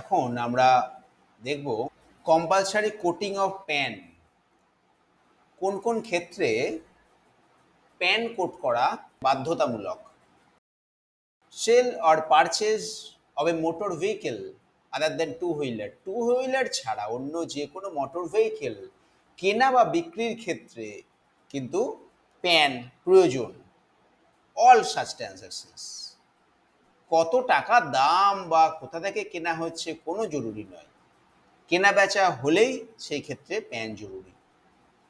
এখন আমরা দেখব কম্পালসারি কোটিং অফ প্যান কোন কোন ক্ষেত্রে প্যান কোট করা বাধ্যতামূলক। Sale or purchase of a motor vehicle other than two wheeler ছাড়া অন্য যে কোনো মোটর ভেহিকেল কেনা বা বিক্রির ক্ষেত্রে কিন্তু প্যান প্রয়োজন। অল সাচ ট্রানজাকশনস, কত টাকা দাম বা কোথা থেকে কেনা হচ্ছে কোনো জরুরি নয়, কেনা বেচা হলেই সেই ক্ষেত্রে প্যান জরুরি।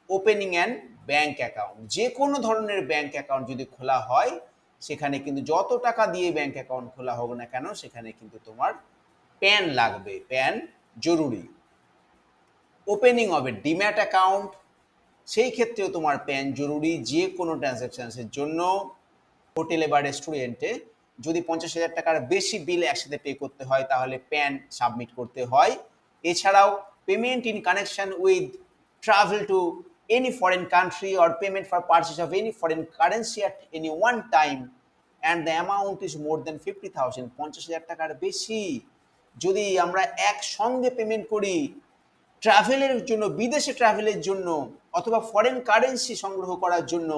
ওপেনিং অ্যান্ড ব্যাংক অ্যাকাউন্ট, যে কোনো ধরনের ব্যাংক অ্যাকাউন্ট যদি খোলা হয় সেখানে কিন্তু যত টাকা দিয়ে ব্যাংক অ্যাকাউন্ট খোলা হোক না কেন সেখানে কিন্তু তোমার প্যান লাগবে, প্যান জরুরি। Opening of A demat account, সেই ক্ষেত্রেও তোমার প্যান জরুরি যে কোনো ট্রানজ্যাকশানসের জন্য। হোটেলে বা রেস্টুরেন্টে যদি 50,000 টাকার বেশি বিল একসাথে পে করতে হয় তাহলে প্যান সাবমিট করতে হয়। এছাড়াও payment in connection with travel to any foreign country or payment for purchase of any foreign currency at any one time and the amount is more than 50,000, 50,000 টাকার বেশি যদি আমরা একসঙ্গে পেমেন্ট করি ট্রাভেলের জন্য, বিদেশে ট্রাভেলের জন্য অথবা ফরেন কারেন্সি সংগ্রহ করার জন্য,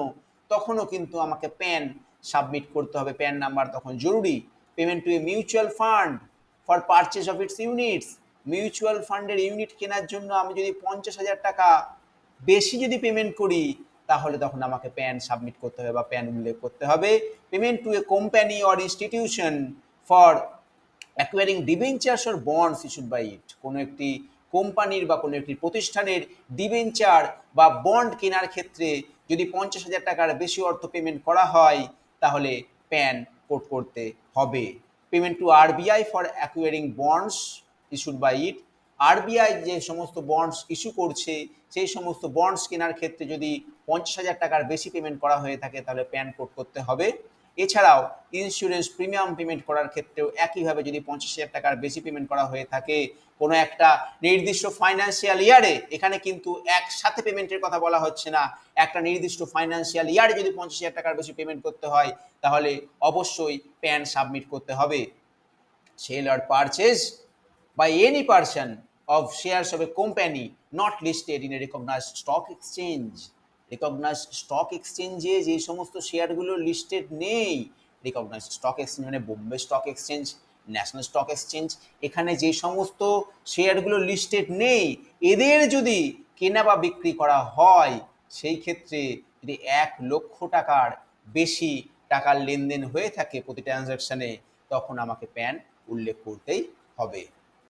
তখনও কিন্তু আমাকে প্যান সাবমিট করতে হবে, প্যান নাম্বার তখন জরুরি। Payment to a mutual fund for purchase of its units, mutual ফান্ডের ইউনিট কেনার জন্য আমি যদি 50,000 টাকা বেশি যদি পেমেন্ট করি তাহলে তখন আমাকে প্যান সাবমিট করতে হবে বা প্যান উল্লেখ করতে হবে। Payment to a company or institution for acquiring debentures or bonds issued by it, কোনো একটি কোম্পানির বা কোনো একটি প্রতিষ্ঠানের ডিবেঞ্চার বা বন্ড কেনার ক্ষেত্রে যদি 50,000 টাকার বেশি অর্থ পেমেন্ট করা হয় তাহলে প্যান কোড করতে হবে। Payment to RBI for acquiring bonds issued by it, RBI যে সমস্ত বন্ডস ইস্যু করছে সেই সমস্ত বন্ডস কেনার ক্ষেত্রে যদি 50,000 টাকার বেশি পেমেন্ট করা হয়ে থাকে তাহলে প্যান কোড করতে হবে। এছাড়াও ইন্স্যুরেন্স প্রিমিয়াম পেমেন্ট করার ক্ষেত্রেও একইভাবে যদি 50,000 টাকার বেশি পেমেন্ট করা হয়ে থাকে কোনো একটা নির্দিষ্ট ফাইন্যান্সিয়াল ইয়ারে, এখানে কিন্তু একসাথে পেমেন্টের কথা বলা হচ্ছে না, একটা নির্দিষ্ট ফাইন্যান্সিয়াল ইয়ারে যদি 50,000 টাকার বেশি পেমেন্ট করতে হয় তাহলে অবশ্যই প্যান সাবমিট করতে হবে। Sale or purchase by any person of shares of a company not listed in a recognized stock exchange, recognized stock exchange যে সমস্ত শেয়ারগুলো লিস্টেড নেই, recognized stock exchange মানে Bombay stock exchange, national stock exchange, এখানে যে সমস্ত শেয়ারগুলো listed নেই এদের যদি কেনা বা বিক্রি করা হয় সেই ক্ষেত্রে যদি 1,00,000 টাকার বেশি টাকার লেনদেন হয়ে থাকে প্রতি ট্রানজাকশানে তখন আমাকে প্যান উল্লেখ করতেই হবে।